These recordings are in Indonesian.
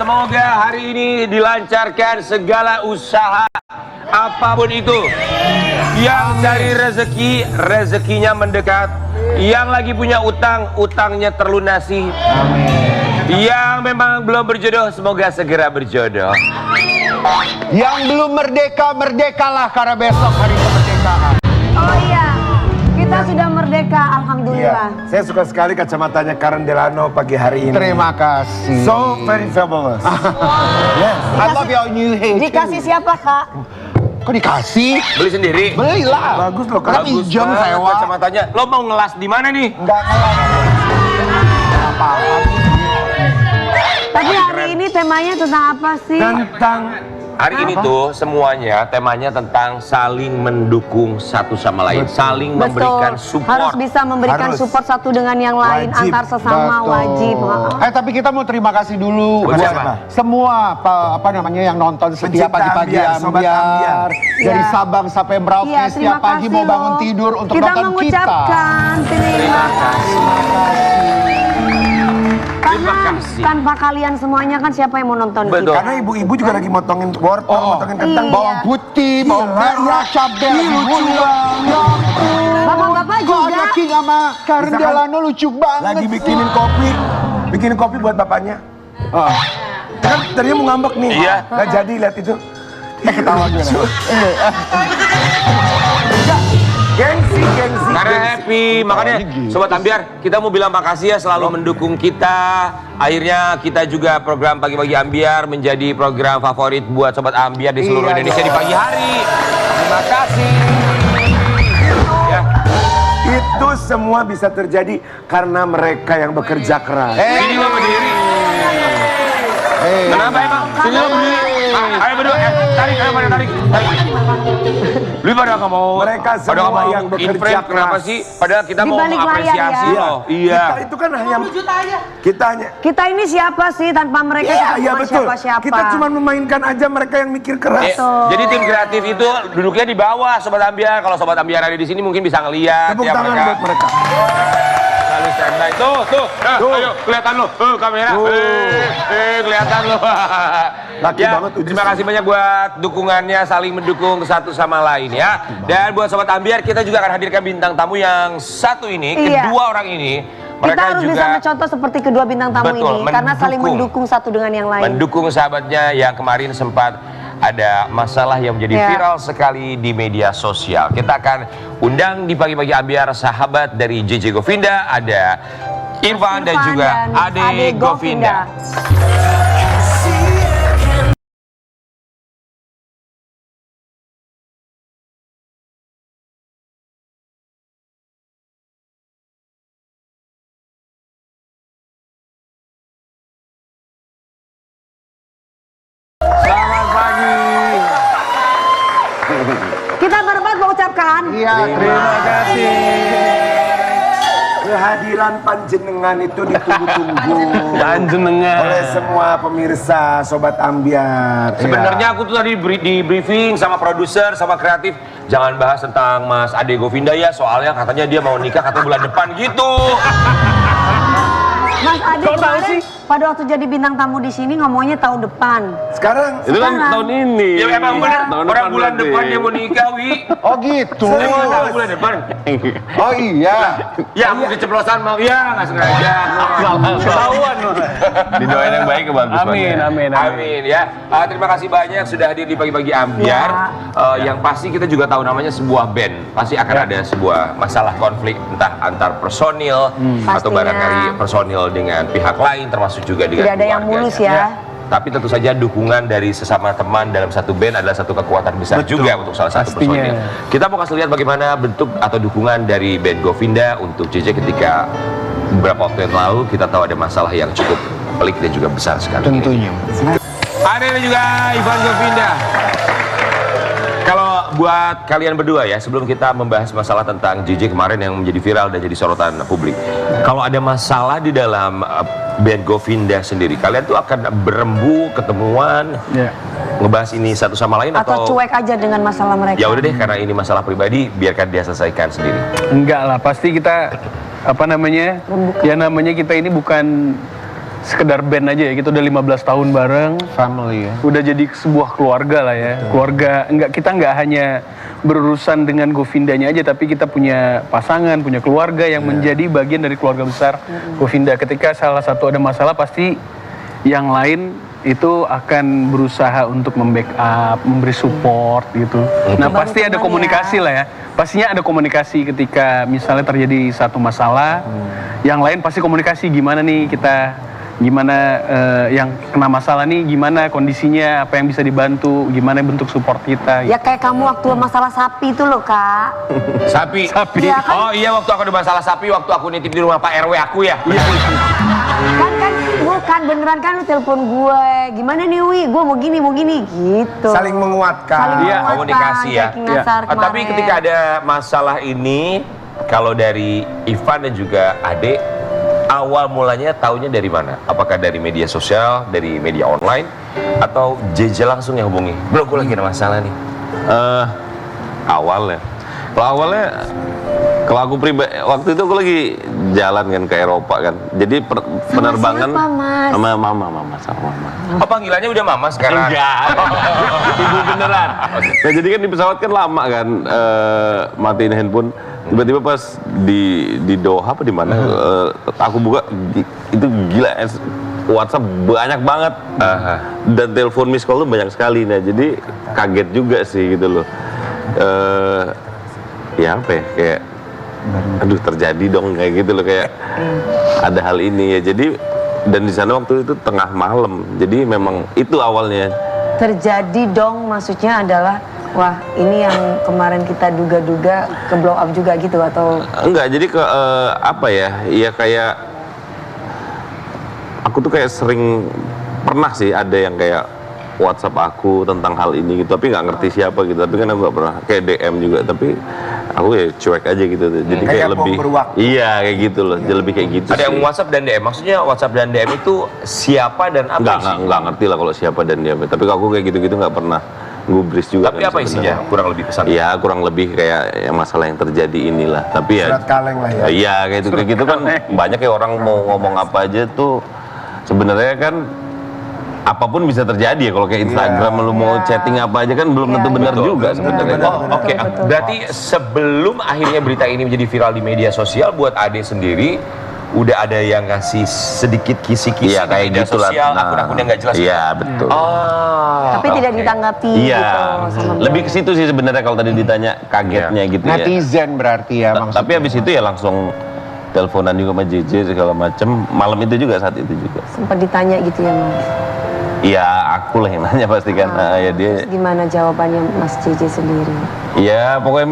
semoga hari ini dilancarkan segala usaha apapun itu. Yang cari rezeki, rezekinya mendekat. Yang lagi punya utang, utangnya terlunasi. Yang memang belum berjodoh, semoga segera berjodoh. Yang belum merdeka, merdekalah karena besok hari kemerdekaan. Oh iya, kita sudah merdeka, alhamdulillah. Iya, saya suka sekali kacamatanya Karen Delano pagi hari ini. Terima kasih. So very fabulous. Yes. I love your new hair. Dikasih siapa, Kak? Kok dikasih? Beli sendiri. Belilah. Bagus loh, Kan Bagus pinjam banget sewa. kacamatanya. Lo mau ngelas di mana nih? Enggak ngelas. Apaan? Tapi hari ini temanya tentang apa sih? Tentang Hari ini tuh semuanya temanya tentang saling mendukung satu sama lain, saling memberikan support. Harus bisa memberikan Harus. support satu dengan yang lain, Wajib. antar sesama Betul. wajib. Tapi kita mau terima kasih dulu Buat buat siapa? semua apa namanya yang nonton setiap Pencinta pagi-pagi Ambiar, Sobat Ambiar. Ambiar. Dari Iya. Sabang sampai Merauke Iya, setiap pagi mau bangun loh. tidur untuk kita nonton kita. mengucapkan terima kasih. Terima Karena kasih. tanpa kalian semuanya kan siapa yang mau nonton Betul. kita? karena ibu-ibu juga lagi motongin wortel, motongin kentang. Iya. Bawang putih, bawang Iya, merah, iya. cabai, Ih, lucu banget. Bapak-bapak Kok juga. ada King sama Karen Bisa kan? Delano lucu banget. Lagi bikinin kopi buat bapaknya. Ah. Kan tadinya mau ngambek nih. Iya. Nggak jadi, lihat itu. Ketawa gimana? Gengsi. Karena happy, makanya Sobat Ambiar, kita mau bilang makasih ya selalu mendukung kita. Akhirnya kita juga program Pagi-Pagi Ambiar menjadi program favorit buat Sobat Ambiar di seluruh Iya, Indonesia di pagi hari. Terima kasih. Ya. Itu semua bisa terjadi karena mereka yang bekerja keras. Sini lo berdiri. Kenapa emang? Sini lo berdiri. Ayo berdua, tarik, ayo pada tarik. Lu pada nggak mau? Mereka pada semua nggak mau yang bekerja in-frame, kenapa keras. sih? Padahal kita Di mau balik layar mengapresiasi ya. loh. Iya. Kita itu kan hanya kita hanya Kita ini siapa sih tanpa mereka kita iya bukan betul. siapa-siapa. Kita cuma memainkan aja mereka yang mikir keras. Jadi tim kreatif itu duduknya di bawah Sobat Ambiar. Kalau Sobat Ambiar ada di sini mungkin bisa ngeliat Tepuk ya tangan mereka. buat mereka. Lalu standby. Tuh. Nah, ayo kelihatan lo. Kamera. Kelihatan lo. Laki Ya, banget, Ujus. terima kasih banyak buat dukungannya, saling mendukung satu sama lain ya. Dan buat Sobat Ambiar, kita juga akan hadirkan bintang tamu yang satu ini, Iya. kedua orang ini. Kita Mereka harus juga bisa mencontoh seperti kedua bintang tamu Betul, ini karena saling mendukung. mendukung satu dengan yang lain. mendukung sahabatnya yang kemarin sempat ada masalah yang menjadi Ya. viral sekali di media sosial. Kita akan undang di Pagi-Pagi Ambiar sahabat dari JJ Govinda, ada Irfan dan juga Ade Govinda. Selamat pagi. Kita berempat mengucapkan Iya, terima kasih. Kehadiran panjenengan itu ditunggu-tunggu Panjenengan. oleh semua pemirsa Sobat Ambiar. Sebenarnya aku tuh tadi di briefing sama produser, sama kreatif, jangan bahas tentang Mas Ade Govinda ya, soalnya katanya dia mau nikah katanya bulan depan gitu. Mas Ade kemarin pada waktu jadi bintang tamu di sini ngomongnya tahun depan. Sekarang Itu kan Sekarang. tahun ini. Ya emang bener, Tahun orang depan bulan berarti. depan dia mau nikah, Wi. Oh gitu. Emang tahu bulan depan? Oh iya. Ya, aku keceplosan mau, ya nggak sengaja. Ketahuan. Didoain yang baik ke bagus. Amin, amin, amin. Amin ya. Terima kasih banyak sudah hadir di Pagi-Pagi Ambiar. Yang pasti kita juga tahu namanya sebuah band. Pasti akan ada sebuah masalah konflik entah antar personil atau Pastinya. barangkali personil dengan pihak lain termasuk juga dengan Tidak ada yang keluarganya. mulus ya. Tapi tentu saja dukungan dari sesama teman dalam satu band adalah satu kekuatan besar juga untuk salah satu Pastinya. personil. Kita mau kasih lihat bagaimana bentuk atau dukungan dari band Govinda untuk JJ ketika beberapa waktu yang lalu kita tahu ada masalah yang cukup pelik dan juga besar sekali. Tentunya. Ada juga Ivan Govinda. Kalau buat kalian berdua ya, sebelum kita membahas masalah tentang JJ kemarin yang menjadi viral dan jadi sorotan publik. Kalau ada masalah di dalam band Govinda sendiri, kalian tuh akan berembuk, ketemuan, ngebahas ini satu sama lain Atau cuek aja dengan masalah mereka. Ya udah deh, karena ini masalah pribadi, biarkan dia selesaikan sendiri. Enggak lah, pasti kita apa namanya? Ya namanya kita ini bukan sekedar band aja ya, kita udah 15 tahun bareng. Family ya. Udah jadi sebuah keluarga lah ya. Keluarga, kita nggak hanya berurusan dengan Govindanya aja, tapi kita punya pasangan, punya keluarga yang menjadi bagian dari keluarga besar Govinda. Ketika salah satu ada masalah, pasti yang lain itu akan berusaha untuk membackup, memberi support gitu. Nah pasti ada komunikasi lah ya. Pastinya ada komunikasi ketika misalnya terjadi satu masalah, yang lain pasti komunikasi gimana nih kita. Gimana yang kena masalah nih, gimana kondisinya, apa yang bisa dibantu, gimana bentuk support kita. Ya kayak kamu waktu masalah sapi itu loh, Kak. Sapi. Iya kan? Oh iya, waktu aku ada masalah sapi, waktu aku nitip di rumah Pak RW aku ya. Kan bukan beneran kan lu telepon gue. Gimana nih Wi? Gue mau gini gitu. Saling menguatkan. Saling Iya, menguatkan, komunikasi ya. kayak King Nasar kemarin. Tapi ketika ada masalah ini, kalau dari Ivan dan juga Ade, awal mulanya taunya dari mana? Apakah dari media sosial, dari media online, atau JJ langsung yang hubungi? Bro, gue lagi ada masalah nih. Awalnya, kalau aku pribadi, waktu itu aku lagi jalan kan ke Eropa kan, jadi penerbangan siapa, Mas? sama mama. Oh, panggilannya udah mama sekarang? Enggak, ibu beneran. Nah jadi kan di pesawat kan lama kan, matiin handphone. Tiba-tiba pas di Doha apa di mana, aku buka itu gila, WhatsApp banyak banget, dan telepon miss call tuh banyak sekali. Nah jadi kaget juga sih gitu loh. Ya apa ya, kayak aduh terjadi dong kayak gitu loh, kayak ada hal ini ya. Jadi dan di sana waktu itu tengah malam, jadi memang itu awalnya. Terjadi dong, maksudnya adalah wah ini yang kemarin kita duga-duga ke blow up juga gitu atau Enggak, jadi ke apa ya, ya kayak aku tuh kayak sering pernah sih ada yang kayak WhatsApp aku tentang hal ini gitu, tapi nggak ngerti siapa gitu. Tapi kan aku nggak pernah kayak DM juga, tapi aku ya cuek aja gitu. Jadi kayak Kayak lebih, bom berwaktu. iya kayak gitu loh, jadi lebih kayak gitu. Ada yang sih. WhatsApp dan DM, maksudnya WhatsApp dan DM itu siapa dan apa isinya? Nggak ngerti lah kalau siapa dan dia. Tapi kalau aku kayak gitu-gitu nggak pernah gubris juga. Tapi kan apa isinya? sebenarnya. Kurang lebih pesan. Iya kurang lebih kayak yang masalah yang terjadi inilah. Tapi ya Surat kaleng lah ya. iya kayak gitu kan banyak kayak orang mau ngomong apa aja tuh sebenarnya kan apapun bisa terjadi ya. Kalau kayak Instagram lu mau chatting apa aja kan belum tentu benar juga sebenarnya. Oh, oke. Betul. Berarti sebelum akhirnya berita ini menjadi viral di media sosial, buat Ade sendiri udah ada yang ngasih sedikit kisi-kisi Iya di kayak media gitulah. sosial, akun-akun yang nggak jelas. Iya betul. Oh. tapi tidak oke. ditanggapi Iya, gitu sama lebih ke band. situ sih sebenarnya kalau tadi ditanya kagetnya gitu ya. Netizen berarti ya maksudnya. Tapi habis itu ya langsung teleponan juga sama JJ segala macem. Malam itu juga, saat itu juga. Sempat ditanya gitu ya Mas. Iya aku lah yang nanya pasti kan. Ya dia, Terus gimana jawabannya Mas JJ sendiri? ya pokoknya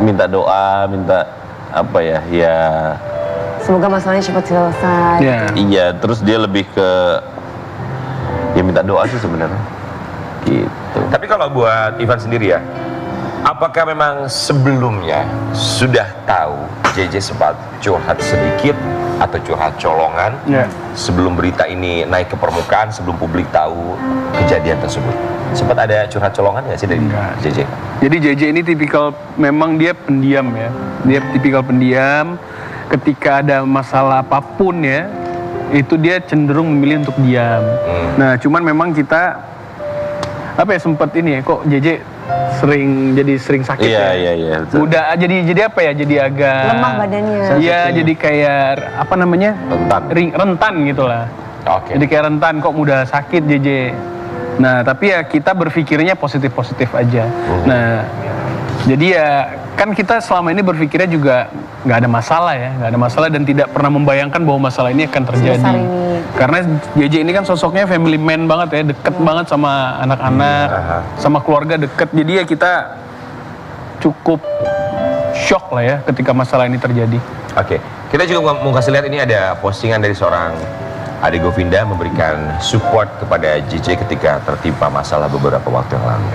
minta doa, minta apa ya, ya Semoga masalahnya cepat selesai. Ya. iya. Terus dia lebih ke ya minta doa sih sebenarnya. Gitu. Tapi kalau buat Ivan sendiri ya, apakah memang sebelumnya sudah tahu JJ sempat curhat sedikit atau curhat colongan Ya. sebelum berita ini naik ke permukaan, sebelum publik tahu kejadian tersebut? Sempat ada curhat colongan nggak sih dari Enggak. JJ? Jadi JJ ini tipikal, memang dia pendiam ya. Dia tipikal pendiam. Ketika ada masalah apapun ya, itu dia cenderung memilih untuk diam. Nah, cuman memang kita apa ya, sempat ini ya, kok JJ sering sakit Iya, ya. iya, betul. Udah jadi apa ya? Jadi agak Lemah badannya. Iya, jadi kayak apa namanya? Rentan. Rentan gitu lah. Oke. Jadi kayak rentan, kok mudah sakit JJ. Nah, tapi ya kita berpikirnya positif-positif aja. Nah, jadi ya kan kita selama ini berpikirnya juga nggak ada masalah ya, nggak ada masalah dan tidak pernah membayangkan bahwa masalah ini akan terjadi. Sebesar ini. Karena JJ ini kan sosoknya family man banget ya, deket banget sama anak-anak, sama keluarga deket. Jadi ya kita cukup shock lah ya ketika masalah ini terjadi. Oke, kita juga mau kasih lihat, ini ada postingan dari seorang Ade Govinda memberikan support kepada JJ ketika tertimpa masalah beberapa waktu yang lalu.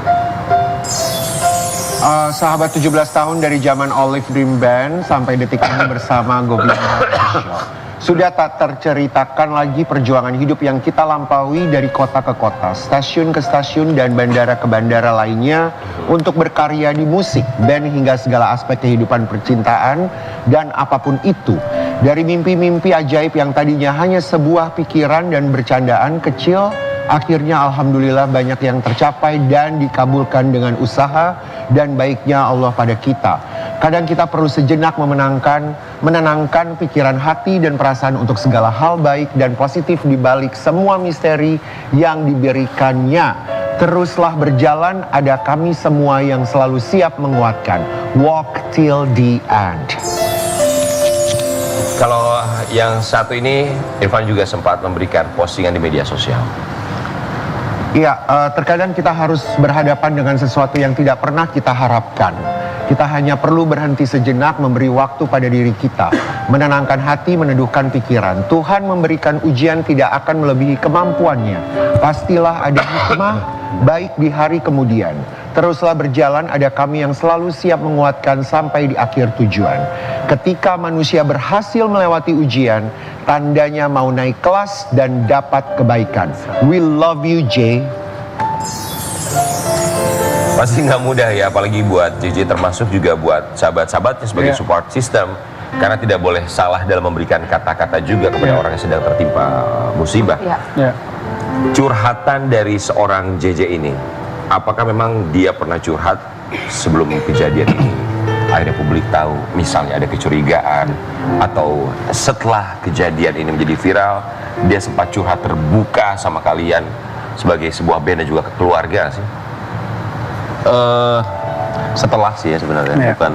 Sahabat 17 tahun dari zaman Olive Dream Band sampai detik ini bersama Govinda Official. Sudah tak terceritakan lagi perjuangan hidup yang kita lampaui dari kota ke kota, stasiun ke stasiun, dan bandara ke bandara lainnya untuk berkarya di musik, band, hingga segala aspek kehidupan percintaan dan apapun itu Dari mimpi-mimpi ajaib yang tadinya hanya sebuah pikiran dan bercandaan kecil, akhirnya alhamdulillah banyak yang tercapai dan dikabulkan dengan usaha dan baiknya Allah pada kita. Kadang kita perlu sejenak menenangkan pikiran hati dan perasaan untuk segala hal baik dan positif di balik semua misteri yang diberikannya. Teruslah berjalan, ada kami semua yang selalu siap menguatkan. Walk till the end. Kalau yang satu ini, Irfan juga sempat memberikan postingan di media sosial. Iya, terkadang kita harus berhadapan dengan sesuatu yang tidak pernah kita harapkan. Kita hanya perlu berhenti sejenak, memberi waktu pada diri kita, menenangkan hati, meneduhkan pikiran. Tuhan memberikan ujian tidak akan melebihi kemampuannya. Pastilah ada hikmah baik di hari kemudian. Teruslah berjalan, ada kami yang selalu siap menguatkan sampai di akhir tujuan. Ketika manusia berhasil melewati ujian, tandanya mau naik kelas dan dapat kebaikan. We love you, Jay. Pasti nggak mudah ya, apalagi buat JJ, termasuk juga buat sahabat-sahabatnya sebagai support system. Karena tidak boleh salah dalam memberikan kata-kata juga kepada orang yang sedang tertimpa musibah. Ya. Curhatan dari seorang JJ ini, apakah memang dia pernah curhat sebelum kejadian ini? Akhirnya publik tahu, misalnya ada kecurigaan, atau setelah kejadian ini menjadi viral, dia sempat curhat terbuka sama kalian sebagai sebuah band dan juga keluarga sih? Setelah sih ya sebenarnya, bukan.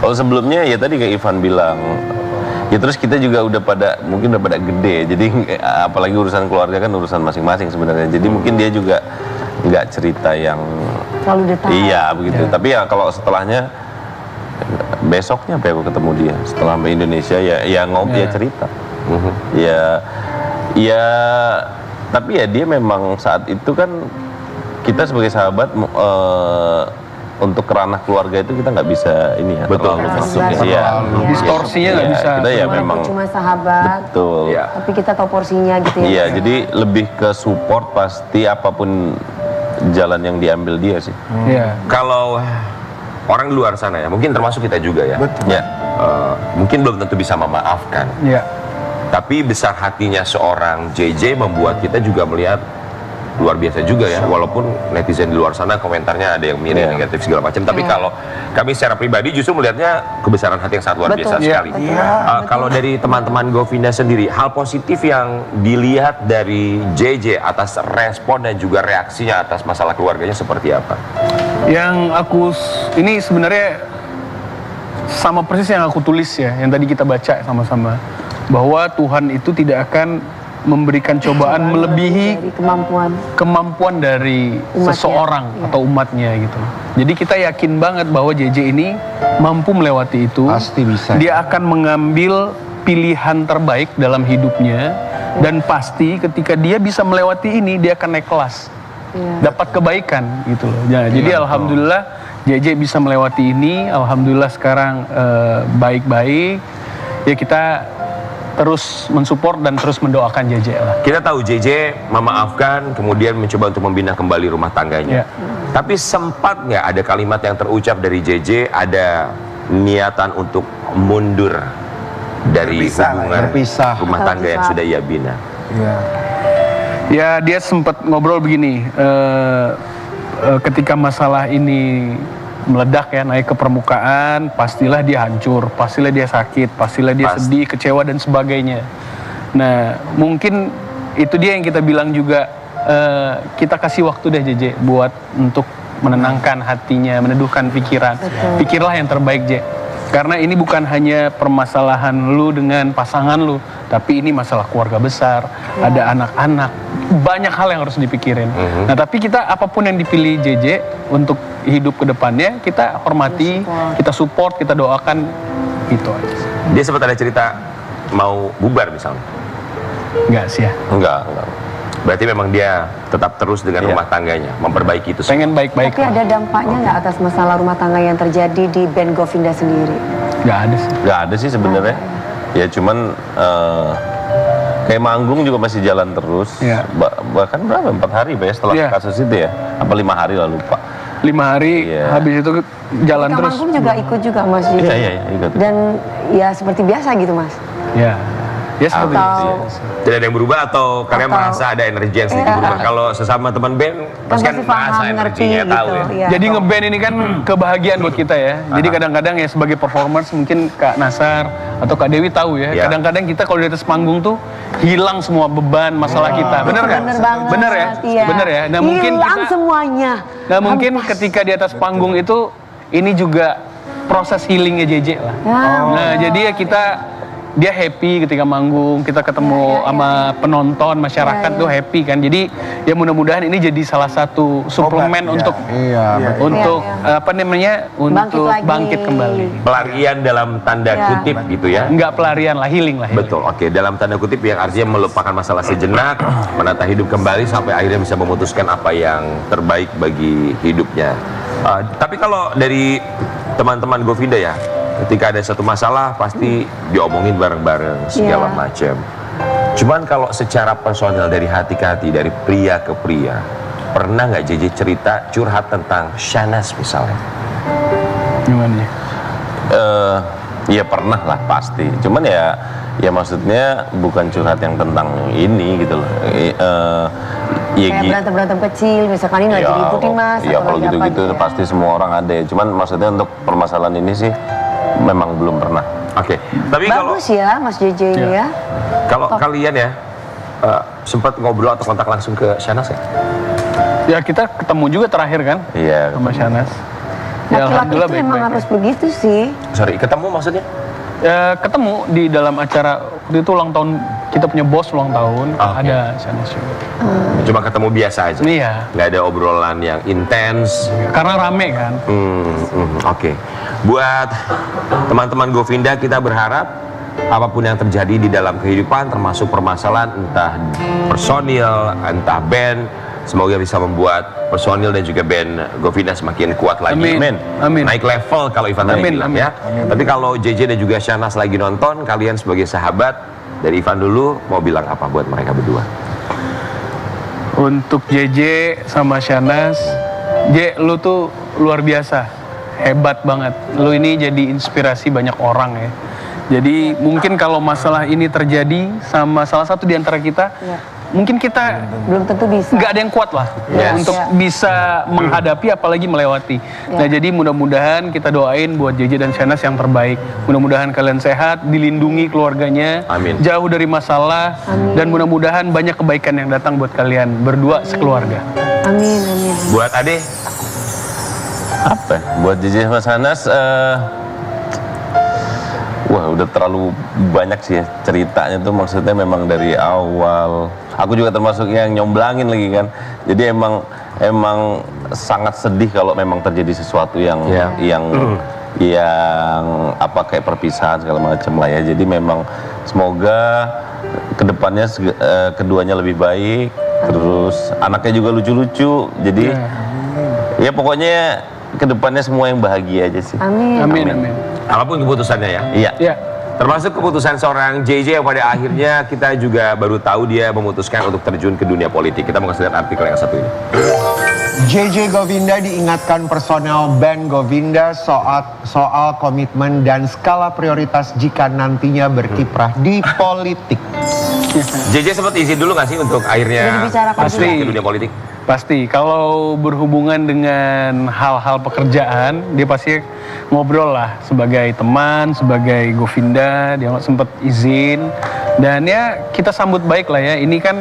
Kalau sebelumnya ya tadi kayak Irfan bilang, ya terus kita juga mungkin udah pada gede, jadi apalagi urusan keluarga kan urusan masing-masing sebenarnya. Jadi mungkin dia juga nggak cerita yang Terlalu detail. Iya begitu. Tapi ya kalau setelahnya, besoknya apa ya aku ketemu dia setelah sampai Indonesia ya ngopi ya cerita. Ya tapi ya dia memang saat itu kan kita sebagai sahabat untuk ranah keluarga itu kita nggak bisa ini ya terlalu masuk ya. Distorsinya nggak bisa. Kita ya Walaupun memang cuma sahabat, betul. tapi kita tahu porsinya gitu ya. Iya, jadi lebih ke support pasti apapun jalan yang diambil dia sih. Iya. Kalau orang di luar sana ya, mungkin termasuk kita juga ya. Ya, mungkin belum tentu bisa memaafkan. Iya. Tapi besar hatinya seorang JJ membuat kita juga melihat luar biasa juga ya. Walaupun netizen di luar sana komentarnya ada yang miring, negatif segala macam. Tapi kalau kami secara pribadi justru melihatnya kebesaran hati yang sangat luar biasa sekali. Kalau dari teman-teman Govinda sendiri, hal positif yang dilihat dari JJ atas respon dan juga reaksinya atas masalah keluarganya seperti apa? Yang ini sebenarnya sama persis yang aku tulis ya, yang tadi kita baca sama-sama, bahwa Tuhan itu tidak akan memberikan cobaan melebihi dari kemampuan dari umatnya, seseorang atau umatnya gitu. Jadi kita yakin banget bahwa JJ ini mampu melewati itu. Pasti bisa. Dia akan mengambil pilihan terbaik dalam hidupnya, dan pasti ketika dia bisa melewati ini dia akan naik kelas. Dapat kebaikan gitu loh. Ya, jadi alhamdulillah JJ bisa melewati ini, alhamdulillah sekarang baik-baik. Ya kita terus mensupport dan terus mendoakan JJ lah. Kita tahu JJ memaafkan, kemudian mencoba untuk membina kembali rumah tangganya. Tapi sempat nggak ada kalimat yang terucap dari JJ, ada niatan untuk mundur dari hubungan rumah tangga yang sudah ia bina? Ya dia sempat ngobrol begini, ketika masalah ini meledak ya, naik ke permukaan, pastilah dia hancur, pastilah dia sakit, pastilah dia sedih, kecewa dan sebagainya. Nah mungkin itu dia yang kita bilang juga, kita kasih waktu deh JJ buat untuk menenangkan hatinya, meneduhkan pikiran. Pikirlah yang terbaik J, karena ini bukan hanya permasalahan lu dengan pasangan lu, tapi ini masalah keluarga besar, ada anak-anak, banyak hal yang harus dipikirin. Nah tapi kita apapun yang dipilih JJ untuk hidup ke depannya, kita hormati, kita support, kita doakan, itu aja. Dia sempat ada cerita mau bubar misalnya? Enggak sih ya. Enggak. Berarti memang dia tetap terus dengan rumah tangganya, memperbaiki itu. Pengen baik-baik. Tapi ada dampaknya nggak atas masalah rumah tangga yang terjadi di band Govinda sendiri? Nggak ada sih. Nggak ada sih sebenarnya. Ya cuman kayak manggung juga masih jalan terus. Bahkan berapa? 4 hari Pak ya setelah kasus itu ya? Apa 5 hari lah lupa. 5 hari, habis itu jalan terus. Manggung juga ikut juga Mas JJ. Iya ikut. Dan ya seperti biasa gitu Mas. Ya seperti Atau- itu. Tidak ada yang berubah atau kalian Atau- merasa ada energi yang sedikit berubah? Kalau sesama teman band, Kan pasti pasti merasa paham, ngerti energinya gitu. tahu ya. Iya. Jadi ngeband ini kan kebahagiaan buat kita ya. Jadi kadang-kadang ya sebagai performers mungkin Kak Nasar atau Kak Dewi tahu ya. Ya. Kadang-kadang kita kalau di atas panggung tuh hilang semua beban masalah kita. Bener nggak? Bener banget. Bener ya. Iya. Bener ya. Nah mungkin hilang kita, semuanya. nah mungkin Hempas. ketika di atas panggung itu ini juga proses healingnya JJ lah. Ya, Nah jadi ya dia happy ketika manggung, kita ketemu sama penonton, masyarakat tuh happy kan. Jadi ya mudah-mudahan ini jadi salah satu suplemen untuk Iya. untuk Iya, apa namanya untuk lagi. bangkit kembali. Pelarian dalam tanda Ya. kutip gitu ya. Enggak pelarian lah, healing lah. Healing. Betul, oke. Dalam tanda kutip yang artinya melupakan masalah sejenak, menata hidup kembali sampai akhirnya bisa memutuskan apa yang terbaik bagi hidupnya. Tapi kalau dari teman-teman Govinda ya, ketika ada satu masalah pasti diomongin bareng-bareng segala Iya. macam. Cuman kalau secara personal dari hati ke hati, dari pria ke pria, pernah nggak JJ cerita curhat tentang Shahnaz misalnya? Gimana ya? Ya pernah lah pasti. Cuman ya maksudnya bukan curhat yang tentang ini gitu loh. Ya Kayak berantem-berantem kecil, misalkan ini lagi ributin mas. Iya atau kalau lagi apa gitu-gitu ya. pasti semua orang ada ya. Cuman maksudnya untuk permasalahan ini sih memang belum pernah. Oke. Tapi kalau Bagus ya Mas JJ ini ya. kalau kalian ya sempat ngobrol atau kontak langsung ke Shahnaz ya? Ya kita ketemu juga terakhir kan Iya. sama Shahnaz. Ya Laki-laki alhamdulillah itu memang baik-baik. harus begitu sih. Sorry, ketemu maksudnya? Ya, ketemu di dalam acara waktu itu ulang tahun, kita punya bos ulang tahun, Oke. ada Shahnaz juga. Cuma ketemu biasa aja. Iya, Nggak ada obrolan yang intens. karena rame kan. Oke. Buat teman-teman Govinda, kita berharap apapun yang terjadi di dalam kehidupan, termasuk permasalahan entah personil, entah band, semoga bisa membuat personil dan juga band Govinda semakin kuat lagi. Amin. Amin. Naik level kalau Ivan tadi Amin, bilang amin. ya. Tapi kalau JJ dan juga Shahnaz lagi nonton, kalian sebagai sahabat dari Ivan dulu mau bilang apa buat mereka berdua? Untuk JJ sama Shahnaz, J, lu tuh luar biasa, hebat banget. Lu ini jadi inspirasi banyak orang ya. Jadi mungkin kalau masalah ini terjadi sama salah satu di antara kita, Iya. mungkin kita Belum tentu bisa. nggak ada yang kuat lah Yes. untuk bisa menghadapi apalagi melewati. Nah jadi mudah-mudahan kita doain buat JJ dan Shahnaz yang terbaik. Mudah-mudahan kalian sehat, dilindungi keluarganya, Amin. jauh dari masalah, dan mudah-mudahan banyak kebaikan yang datang buat kalian berdua sekeluarga. Amin, amin. Buat Ade, Apa? Buat JJ sama Shahnaz, wah udah terlalu banyak sih ya ceritanya tuh, maksudnya memang dari awal. Aku juga termasuk yang nyomblangin lagi kan. Jadi emang sangat sedih kalau memang terjadi sesuatu yang apa kayak perpisahan segala macam lah ya. Jadi memang semoga kedepannya keduanya lebih baik. Terus anaknya juga lucu-lucu. Jadi ya pokoknya kedepannya semua yang bahagia aja sih. Amin. Amin, amin. apapun keputusannya ya. Iya. Ya, Termasuk keputusan seorang JJ yang pada akhirnya kita juga baru tahu dia memutuskan untuk terjun ke dunia politik. Kita mau kasih lihat artikel yang satu ini. JJ Govinda diingatkan personel band Govinda soal komitmen dan skala prioritas jika nantinya berkiprah di politik. JJ sempat izin dulu nggak sih untuk Udah akhirnya dibicarakan terjun juga. ke dunia politik? pasti. Kalau berhubungan dengan hal-hal pekerjaan, dia pasti ngobrol lah sebagai teman, sebagai Govinda, dia sempat izin. Dan ya kita sambut baik lah ya. Ini kan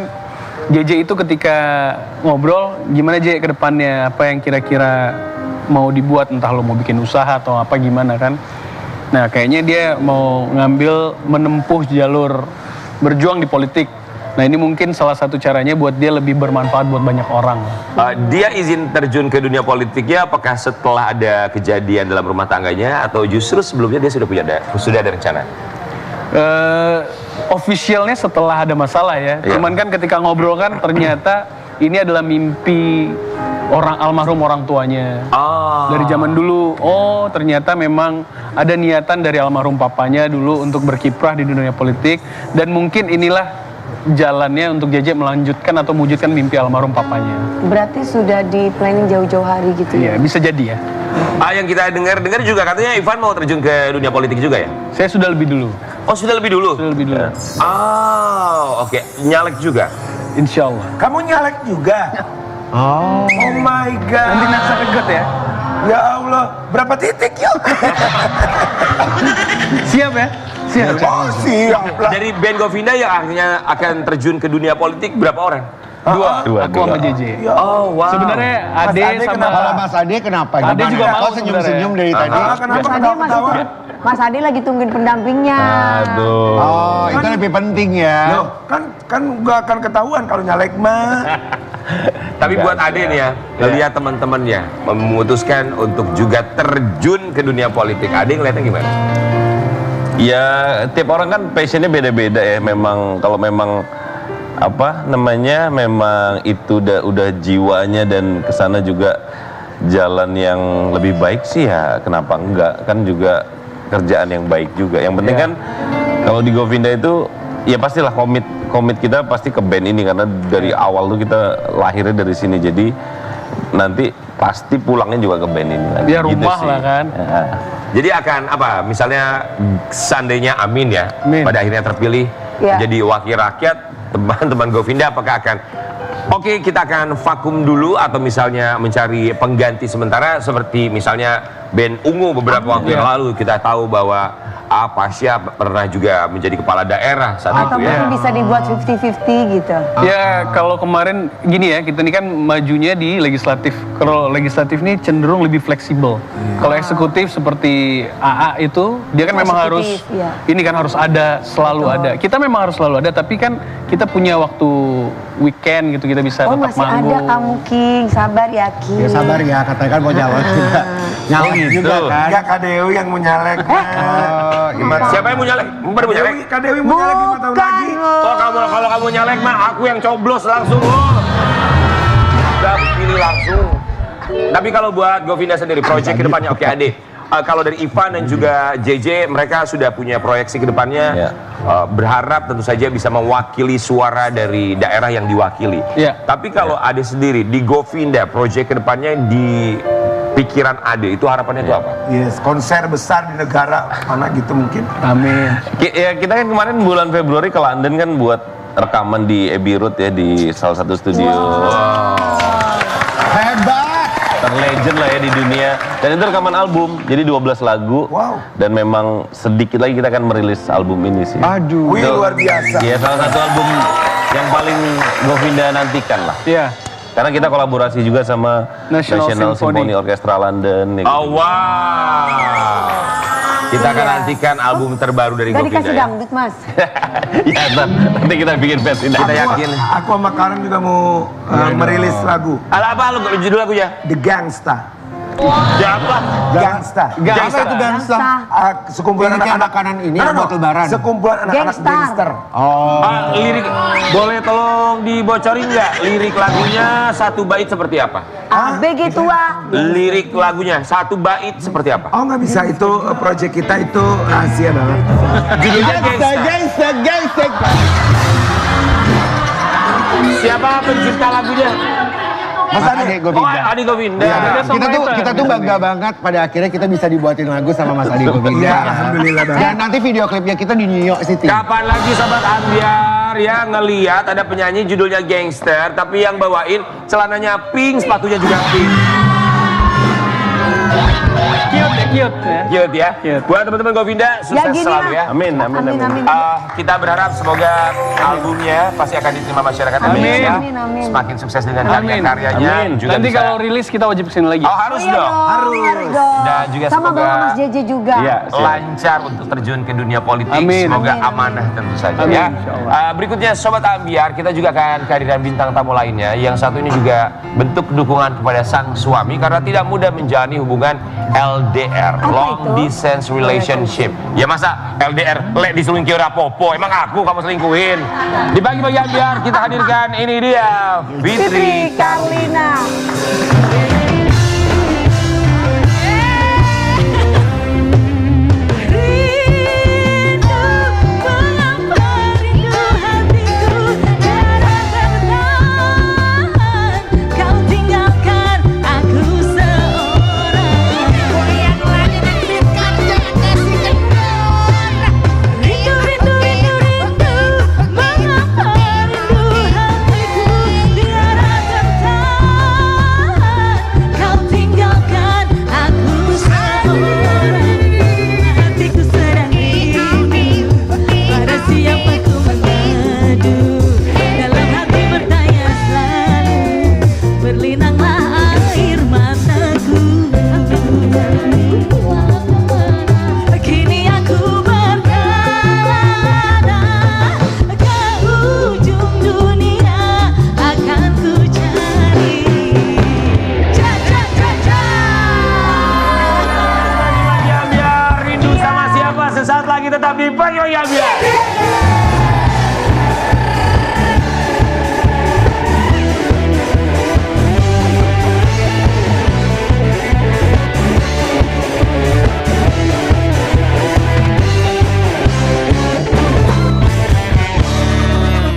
JJ itu ketika ngobrol, gimana J ke depannya, apa yang kira-kira mau dibuat, entah lo mau bikin usaha atau apa gimana kan. Nah kayaknya dia mau menempuh jalur berjuang di politik. Nah ini mungkin salah satu caranya buat dia lebih bermanfaat buat banyak orang. Dia izin terjun ke dunia politiknya apakah setelah ada kejadian dalam rumah tangganya atau justru sebelumnya dia sudah ada rencana? Officialnya setelah ada masalah ya. Iya. Cuman kan ketika ngobrol kan ternyata ini adalah mimpi almarhum orang tuanya. Dari zaman dulu, oh ternyata memang ada niatan dari almarhum papanya dulu untuk berkiprah di dunia politik, dan mungkin inilah jalannya untuk JJ melanjutkan atau mewujudkan mimpi almarhum papanya. Berarti sudah di planning jauh-jauh hari gitu Iya, ya? bisa jadi ya. Yang kita dengar juga katanya Ivan mau terjun ke dunia politik juga ya? Saya sudah lebih dulu. Oh, sudah lebih dulu? Sudah lebih dulu. Oh, oke. Nyalek juga? Insya Allah. Kamu nyalek juga? Oh. Oh my God. Nanti naksa regot ya. Ya Allah, berapa titik yuk? Siap ya? Siap. Oh siap lah. Dari band Govinda yang akhirnya akan terjun ke dunia politik berapa orang? Dua. Aku sama JJ. Oh, wow. Sebenarnya Mas Ade Ade sama kenapa? Kalau Mas Ade kenapa? Ade Gimana? juga mau Kok senyum-senyum dari tadi? Kenapa Mas Ade masih ketawa? Mas Ade lagi tungguin pendampingnya. Aduh. Oh, itu lebih penting ya. Loh, kan nggak akan ketahuan kalau nyalek mah. Tapi buat Ade nih ya, lihat teman-temannya memutuskan untuk juga terjun ke dunia politik. Ade ngeliatnya gimana? Ya tiap orang kan passionnya beda-beda ya. Memang kalau memang apa namanya, memang itu udah jiwanya dan kesana juga jalan yang lebih baik sih ya. Kenapa enggak? Kan juga kerjaan yang baik juga. Yang penting kan kalau di Govinda itu ya pastilah komit kita pasti ke band ini karena dari awal tuh kita lahirnya dari sini. Jadi nanti pasti pulangnya juga ke band ini. Biar Gitu rumah sih. lah kan. Ya. Jadi akan apa? Misalnya seandainya Amin ya, Amin. pada akhirnya terpilih Ya. jadi wakil rakyat, teman-teman Govinda apakah akan oke, kita akan vakum dulu atau misalnya mencari pengganti sementara seperti misalnya band Ungu beberapa waktu yang lalu kita tahu bahwa Pasya pernah juga menjadi kepala daerah saat Atau itu ya. mungkin bisa dibuat 50-50 gitu. Ya kalau kemarin gini ya, kita ini kan majunya di legislatif. Kalau legislatif ini cenderung lebih fleksibel. Kalau eksekutif seperti AA itu dia kan memang harus Eksekutif, iya. ini kan harus ada, selalu ada. Kita memang harus selalu ada, tapi kan kita punya waktu weekend gitu, kita bisa Oh tetap masih ada manggung. kamu King, sabar ya King. Ya sabar ya, katanya kan mau nyalon juga. Nyalon juga kan. Enggak Kak Dewi yang mau nyalek. Oh, gimana? Siapa yang mau nyalek? Baru mau nyalek? Kak Dewi mau nyalek 5 tahun lagi. Oh, kalau kamu nyalek mah aku yang coblos langsung. Udah pilih langsung. Tapi kalau buat Govinda sendiri proyek kedepannya oke Ade. Kalau dari Ivan dan juga JJ mereka sudah punya proyeksi kedepannya. Ya. Berharap tentu saja bisa mewakili suara dari daerah yang diwakili. Ya. Tapi kalau Ade sendiri di Govinda proyek kedepannya di pikiran Ade itu harapannya itu apa? Yes, konser besar di negara mana gitu mungkin. Amin. Ya kita kan kemarin bulan Februari ke London kan buat rekaman di Abbey Road ya, di salah satu studio Hebat. terlegend lah ya di dunia, dan itu rekaman album jadi 12 lagu. Wow. Dan memang sedikit lagi kita akan merilis album ini sih. Aduh. Wih luar biasa. Iya, salah satu album yang paling Govinda nantikan lah, Ya. karena kita kolaborasi juga sama National National Symphony. Symphony Orchestra London ya. Oh wow. Kita akan nantikan album terbaru dari Gak Govinda dikasih ya. dangdut Mas. Ya, nanti kita bikin versi Kita nanti. yakin. Aku sama Karen juga mau merilis lagu Apa lu judul lagunya? The Gangsta. Siapa? Gangsta. Apa itu gangsta? Sekumpulan Ini kayak anak-anak makanan ini yang buat lebaran. Sekumpulan anak-anak Gangstar. gangster. Oh. Lirik boleh tolong dibocorin nggak lirik lagunya satu bait seperti apa? ABG tua. Lirik lagunya satu bait seperti apa? Oh nggak bisa, itu project kita itu rahasia banget. Judulnya Gangsta. gangsta. Siapa pencipta lagunya? Mas Ade Oh, Govinda. Adi Govinda. Ada Kita tuh bangga banget pada akhirnya kita bisa dibuatin lagu sama Mas Ade Govinda. Iya, alhamdulillah banget. Dan nanti video klipnya kita di New York City. Kapan lagi sobat Ambiar ya ngelihat ada penyanyi judulnya Gangster tapi yang bawain celananya pink, sepatunya juga pink. Cute ya. Cute ya. Cute. Buat teman-teman Govinda sukses gini selalu lah. ya. Amin, amin, amin. Amin. Kita berharap semoga albumnya pasti akan diterima masyarakat Amin. Indonesia. Amin, amin. Semakin sukses dengan Amin. karya-karyanya. Amin. Juga Nanti bisa- kalau rilis kita wajib kesini lagi. Oh harus dong. Harus dong. Dan juga sama semoga- bawa Mas JJ juga. Iya, siap. Lancar untuk terjun ke dunia politik. Amin. Semoga Amin, amin. amanah tentu saja Amin, ya. insya Allah. Berikutnya Sobat Ambiar, kita juga akan kehadiran bintang tamu lainnya. Yang satu ini juga bentuk dukungan kepada sang suami karena tidak mudah menjalani hubungan LDR, Apa long itu? distance relationship. Ya masa LDR lek diselingkuhi ora popo, emang aku kamu selingkuhin. Dibagi-bagi Ambiar kita hadirkan ini dia Fitri Fitri. Karlina. Kau tinggalkan aku seorang. Rindu Govinda